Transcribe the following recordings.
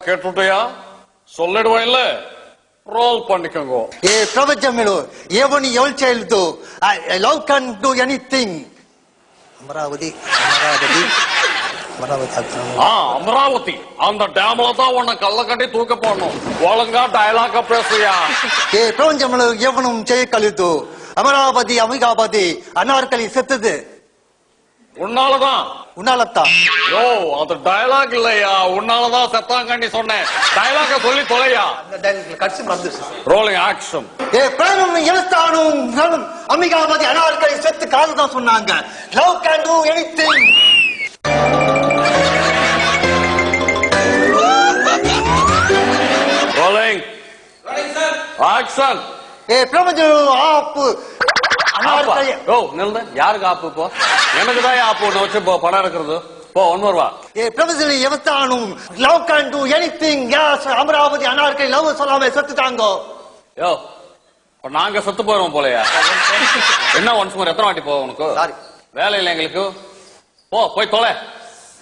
கேட்டுட்டியா சொல்லிடுவேன் இல்ல ரோல் பண்ணிக்கோங்க ఏ ప్రపంచంలో ఏమని ఎవరు చేయలేదు I love can do anything Amaravati Amaravati Amaravati அந்த டேம்ல தான் உன்னை கள்ள கட்டி தூக்க போடணும் ஒழுங்கா டயலாக பேசுயா ఏ ప్రపంచంలో ఏమనం చేయగలదు అమరావతి అమిగావతి అనార్కలి செத்தது உன்னாலதான் உன்னாலத்தான் யோ அது டயலாக் இல்லையா உன்னாலதான் செத்தாங்கன்னு சொன்னேன் டயலாக சொல்லி தொலையா கட்சி மறந்துச்சு ரோலிங் ஆக்ஷன் ஏ பிரேமம் எழுத்தானும் அமிகாவதி அனார்கலி செத்து காது தான் சொன்னாங்க love can do anything rolling action ஏ பிரபஞ்சம் ஆப்பு அனார்கலி ஓ நில்லுங்க யாருக்கு ஆப்பு இப்போ எனக்கு தான் ஆப்பு ஒண்ணு வச்சு படம் இருக்கிறது போ ஒன்னு வா ஏ பிரபஞ்சம் எழுத்தானும் லவ் கேன் டூ எனிதிங் யாஸ் அமராவதி அனார்கலி லவ் சொல்லாம செத்துட்டாங்க யோ நாங்க செத்து போறோம் போலயா என்ன ஒன்ஸ் மோர் எத்தனை வாட்டி போவோம் உனக்கு சாரி வேலை இல்லை எங்களுக்கு போய் தொலை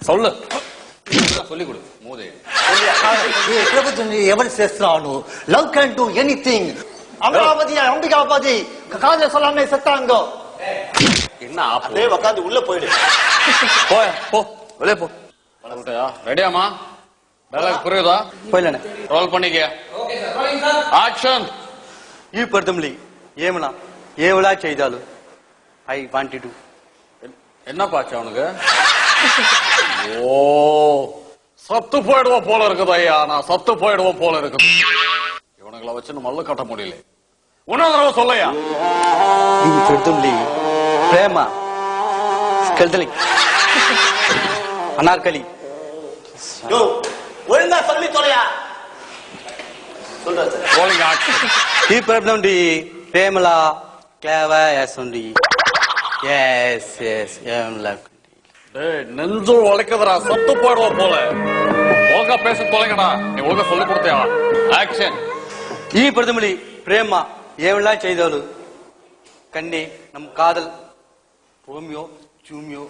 சொல்லு சொல்லி கொடு மூதே ఏ ప్రపంచం ఎవరు చేస్తున్నాను love can do anything Amaravati Ambikavati కాదు சொல்லாம செத்தாங்க என்ன ஆப்பு அதே உட்கார்ந்து உள்ள போயிடு போ வெளியே போ ரெடியாமா டயலாக் புரியுதா పోయిలానే ரோல் பண்ணிக்க ஆக்ஷன் ఈ పర్థంలి ఏమనా ఏవలా చేయదాలు ఐ వాంటెడ్ టు என்ன பாச்சு அவனுக்கு ஓ சத்து போயிடுவோம் போல இருக்குது ஐயா நான் சத்து போயிடுவோம் போல இருக்குது இவனுங்களை வச்சு மல்லு கட்ட முடியல இன்னொரு தடவை சொல்லையா ఈ పర్థంలి ప్రేమ స్కెల్టలి అనార్కలి யோ ஒழுங்கா சொல்லி தொலையா சொல்றாரு ரோலிங் ஆக்ஷன் ఈ పర్థండి ప్రేమలా క్లేవ యాసండి ఎస్ ఎస్ ఏమలా டேய் நெஞ்சு உழைக்குதுடா சத்து போயிடுவோம் போல ஒழுங்கா பேச தொலைங்கடா நீ ஒழுங்கா சொல்லி கொடுத்தியா ஆக்ஷன் ఈ పర్థంలి ప్రేమ ఏమలా చేయదాలు కన్నీ నమ్ కాదల్ రోమియో జూమియో